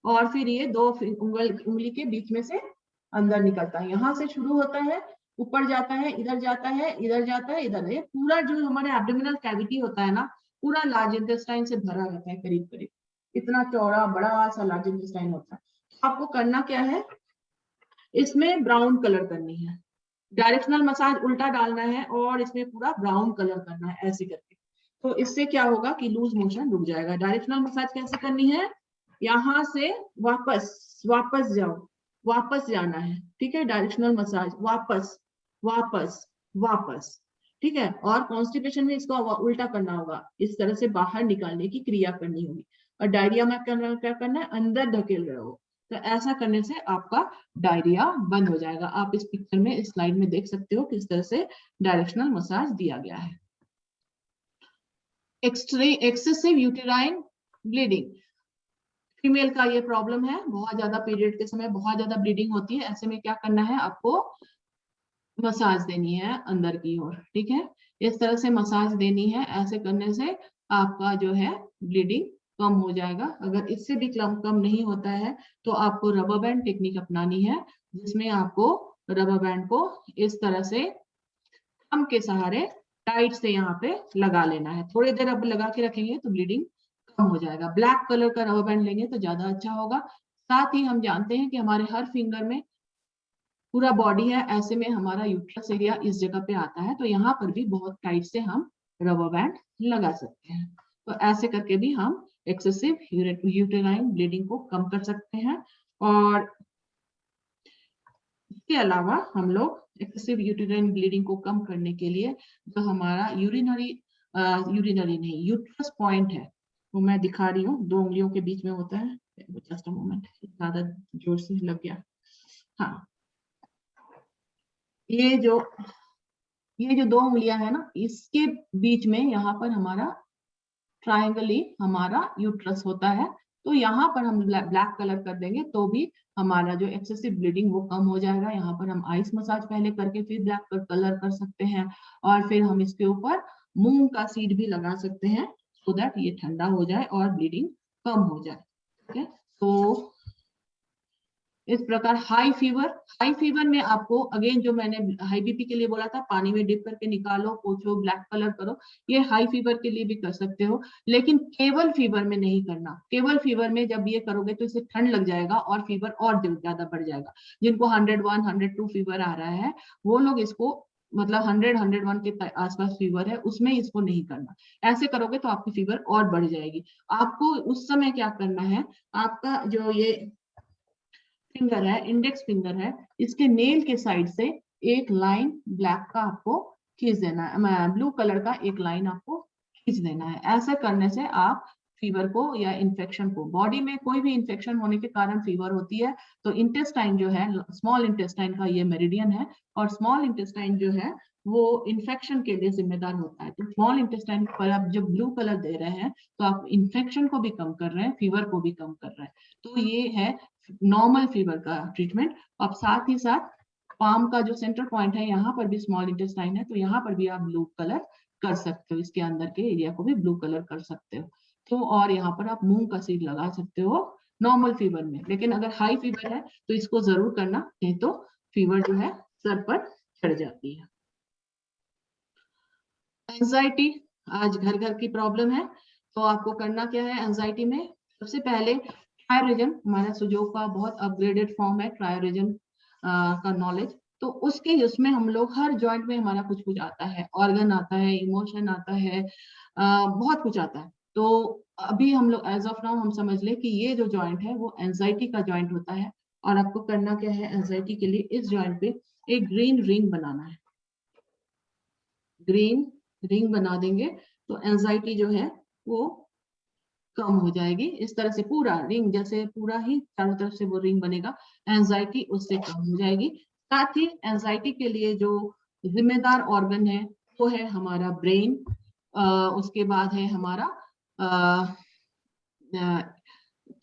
और फिर ये दो उंगली के बीच में से अंदर निकलता है। यहाँ से शुरू होता है, ऊपर जाता है, इधर जाता है, इधर जाता है, इधर है। पूरा जो हमारे एब्डोमिनल कैविटी होता है ना, पूरा लार्ज इंटेस्टाइन से भरा रहता है, करीब करीब इतना चौड़ा बड़ा सा लार्ज इंटेस्टाइन होता है। तो आपको करना क्या है, इसमें ब्राउन कलर करनी है, डायरेक्शनल मसाज उल्टा डालना है और इसमें पूरा ब्राउन कलर करना है ऐसे करके। तो इससे क्या होगा कि लूज मोशन रुक जाएगा। डायरेक्शनल मसाज कैसे करनी है, यहाँ से वापस वापस जाओ, वापस जाना है, ठीक है, डायरेक्शनल मसाज वापस वापस वापस, ठीक है। और कॉन्स्टिपेशन में इसको उल्टा करना होगा, इस तरह से बाहर निकालने की क्रिया करनी होगी। और डायरिया में क्या करना है, अंदर धकेल रहे हो। तो ऐसा करने से आपका डायरिया बंद हो जाएगा। आप इस पिक्चर में, इस स्लाइड में देख सकते हो किस तरह से डायरेक्शनल मसाज दिया गया है। एक्सेसिव यूटेराइन ब्लीडिंग, फीमेल का ये प्रॉब्लम है, बहुत ज्यादा पीरियड के समय बहुत ज्यादा ब्लीडिंग होती है। ऐसे में क्या करना है, आपको मसाज देनी है अंदर की ओर, ठीक है, इस तरह से मसाज देनी है। ऐसे करने से आपका जो है ब्लीडिंग कम हो जाएगा। अगर इससे भी कम नहीं होता है तो आपको रबर बैंड टेक्निक अपनानी है, जिसमें आपको रबर बैंड को इस तरह से थंब के सहारे टाइट से यहाँ पे लगा लेना है। थोड़ी देर अब लगा के रखेंगे तो ब्लीडिंग कम हो जाएगा। ब्लैक कलर का रबर बैंड लेंगे तो ज्यादा अच्छा होगा। साथ ही हम जानते हैं कि हमारे हर फिंगर में पूरा बॉडी है, ऐसे में हमारा यूट्रस एरिया इस जगह पे आता है, तो यहाँ पर भी बहुत टाइट से हम रबर बैंड लगा सकते हैं। तो ऐसे करके भी हम एक्सेसिव यूटेराइन ब्लीडिंग को कम कर सकते हैं। और इसके अलावा हम लोग एक्सेसिव यूटेराइन ब्लीडिंग को कम करने के लिए जो हमारा यूरिनरी नहीं, यूट्रस पॉइंट है, वो मैं दिखा रही हूँ, 2 उंगलियों के बीच में होता है। जस्ट अ मोमेंट, ज्यादा जोर से लग गया। हाँ, ये जो 2 उंगलियां है ना, इसके बीच में यहाँ पर हमारा ट्रायंगली हमारा यूट्रस होता है। तो यहाँ पर हम ब्लैक कलर कर देंगे तो भी हमारा जो एक्सेसिव ब्लीडिंग वो कम हो जाएगा। यहाँ पर हम आइस मसाज पहले करके फिर ब्लैक कलर कर सकते हैं और फिर हम इसके ऊपर मूंग का सीड भी लगा सकते हैं, सो दैट ये ठंडा हो जाए और ब्लीडिंग कम हो जाए, ठीक है। तो इस प्रकार हाई फीवर में आपको अगेन जो मैंने हाई बीपी के लिए बोला था, पानी में डिप करके निकालो, पोछो, ब्लैक कलर करो, ये हाई फीवर के लिए भी कर सकते हो। लेकिन केवल फीवर में नहीं करना। केवल फीवर में जब ये करोगे तो इससे ठंड लग जाएगा और फीवर और ज्यादा बढ़ जाएगा। जिनको 101, 102 फीवर आ रहा है वो लोग इसको, मतलब 100, 101 के आसपास फीवर है, उसमें इसको नहीं करना। ऐसे करोगे तो आपकी फीवर और बढ़ जाएगी। आपको उस समय क्या करना है, आपका जो ये फिंगर है, इंडेक्स फिंगर है, इसके नेल के साइड से एक लाइन ब्लैक का आपको खींच देना है, ब्लू कलर का एक लाइन आपको खींच देना है। ऐसा करने से आप फीवर को या इन्फेक्शन को, बॉडी में कोई भी इन्फेक्शन होने के कारण फीवर होती है तो इंटेस्टाइन जो है, स्मॉल इंटेस्टाइन का ये मेरिडियन है, और स्मॉल इंटेस्टाइन जो है वो इन्फेक्शन के लिए जिम्मेदार होता है। तो स्मॉल इंटेस्टाइन पर आप जब ब्लू कलर दे रहे हैं तो आप इन्फेक्शन को भी कम कर रहे हैं, फीवर को भी कम कर रहे हैं। तो ये है नॉर्मल फीवर का ट्रीटमेंट। अब साथ ही साथ पाम का जो सेंटर पॉइंट है, यहाँ पर भी स्मॉल इंटेस्टाइन है, तो यहाँ पर भी आप ब्लू कलर कर सकते हो, इसके अंदर के एरिया को भी ब्लू कलर कर सकते हो। तो और यहाँ पर आप मूंग का सीड लगा सकते हो नॉर्मल फीवर में, लेकिन अगर हाई फीवर है तो इसको जरूर करना, नहीं तो फीवर जो है सर पर चढ़ जाती है। एंजाइटी आज घर घर की प्रॉब्लम है, तो आपको करना क्या है एंजाइटी में? सबसे पहले ट्रायोरेजन, हमारा सुजोग का बहुत अपग्रेडेड फॉर्म है ट्रायोरेजन का नॉलेज। तो उसमें हम लोग हर जॉइंट में हमारा कुछ कुछ आता है, ऑर्गन आता है, इमोशन आता है, बहुत कुछ आता है। तो अभी हम लोग एज ऑफ नाउ हम समझ ले कि ये जो जॉइंट है वो एंजाइटी का जॉइंट होता है, और आपको करना क्या है एंजाइटी के लिए? इस जॉइंट पे एक ग्रीन रिंग बनाना है। ग्रीन रिंग बना देंगे तो एंजाइटी जो है वो कम हो जाएगी। इस तरह से पूरा रिंग, जैसे पूरा ही चारों तरफ से वो रिंग बनेगा, एंजाइटी उससे कम हो जाएगी। साथ ही एंजाइटी के लिए जो जिम्मेदार ऑर्गन है वो है हमारा ब्रेन, उसके बाद है हमारा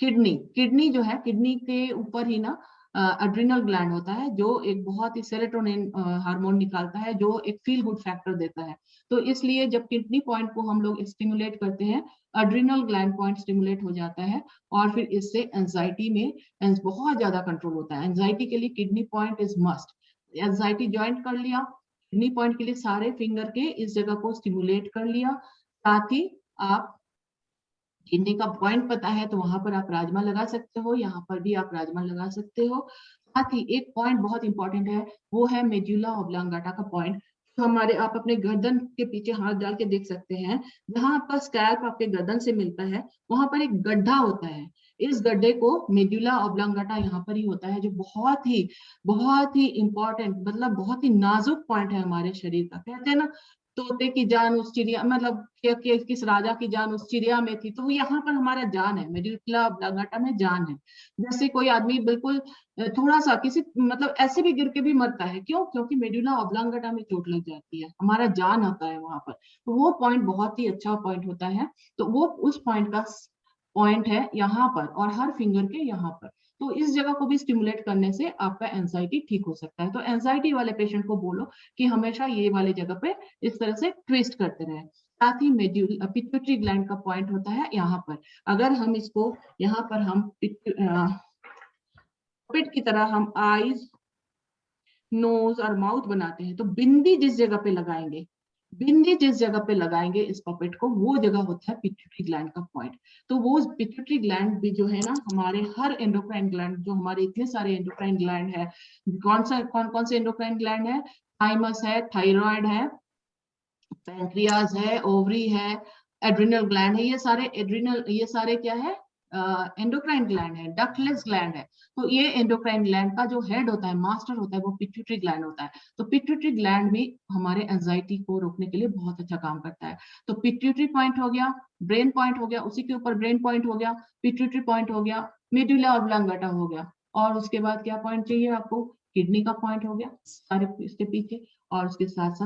किडनी। किडनी जो है, किडनी के ऊपर ही ना एड्रिनल ग्लैंड होता है, जो एक बहुत ही सेरोटोनिन हार्मोन निकालता है, जो एक फील गुड फैक्टर देता है। तो इसलिए जब किडनी पॉइंट को हम लोग स्टिमुलेट करते हैं, एड्रिनल ग्लैंड पॉइंट स्टिमुलेट हो जाता है, और फिर इससे एंजाइटी में बहुत ज्यादा कंट्रोल होता है। एंजाइटी के लिए kidney point is must. Anxiety joint कर लिया, किडनी पॉइंट के लिए सारे फिंगर के इस जगह को स्टिमुलेट कर लिया। साथ ही आप किडनी का पॉइंट पता है तो वहां पर आप राजमा लगा सकते हो, यहाँ पर भी आप राजमा लगा सकते हो। साथ ही एक पॉइंट बहुत इंपॉर्टेंट है, वो है मेडुला ऑब्लांगाटा का पॉइंट। तो हमारे, आप अपने गर्दन के पीछे हाथ डाल के देख सकते हैं, जहां आपका स्कैल्प आपके गर्दन से मिलता है वहां पर एक गड्ढा होता है। इस गड्ढे को मेडुला ऑब्लांगाटा यहाँ पर ही होता है, जो बहुत ही इंपॉर्टेंट, मतलब बहुत ही नाजुक पॉइंट है हमारे शरीर का। कहते हैं ना, तोते की जान उस चिड़िया, मतलब किस राजा की जान उस चिड़िया में थी, तो वो यहाँ पर हमारा जान है, मेडुला ऑब्लांगाटा में जान है। जैसे कोई आदमी बिल्कुल थोड़ा सा किसी, मतलब ऐसे भी गिर के भी मरता है, क्यों? क्योंकि मेडुला ऑब्लांगाटा में चोट लग जाती है, हमारा जान आता है वहां पर। तो वो पॉइंट बहुत ही अच्छा पॉइंट होता है, तो वो उस पॉइंट का पॉइंट है यहाँ पर, और हर फिंगर के यहाँ पर। तो इस जगह को भी स्टिमुलेट करने से आपका एंजाइटी ठीक हो सकता है। तो एंजाइटी वाले पेशेंट को बोलो कि हमेशा ये वाले जगह पे इस तरह से ट्विस्ट करते रहे। साथ ही पिट्यूटरी ग्लैंड का पॉइंट होता है यहाँ पर। अगर हम इसको यहाँ पर हम पिट की तरह हम आईज, नोज और माउथ बनाते हैं, तो बिंदी जिस जगह पे लगाएंगे, बिंदी जिस जगह पे लगाएंगे इस पपेट को, वो जगह होता है पिट्यूटरी ग्लैंड का पॉइंट। तो वो पिट्यूटरी ग्लैंड भी जो है ना, हमारे हर एंडोक्राइन ग्लैंड, जो हमारे इतने सारे एंडोक्राइन ग्लैंड है, कौन कौन से एंडोक्राइन ग्लैंड है? थाइमस है, थायराइड है, पैंक्रियाज है, ओवरी है, एड्रिनल ग्लैंड है। ये सारे क्या है? एंडोक्राइन ग्लैंड है, डक्टलेस ग्लैंड है। तो ये एंडोक्राइन ग्लैंड का जो हेड होता है, मास्टर होता है, वो पिट्यूटरी ग्लैंड होता है। तो पिट्यूटरी ग्लैंड भी हमारे एंजाइटी को रोकने के लिए बहुत अच्छा काम करता है। तो पिट्यूटरी पॉइंट हो गया, ब्रेन पॉइंट हो गया, उसी के ऊपर ब्रेन पॉइंट हो गया, पिट्यूटरी पॉइंट हो गया, मेडुला ऑब्लांगाटा हो गया, और उसके बाद क्या पॉइंट चाहिए आपको? किडनी का पॉइंट हो गया सारे इसके पीछे, और उसके साथ साथ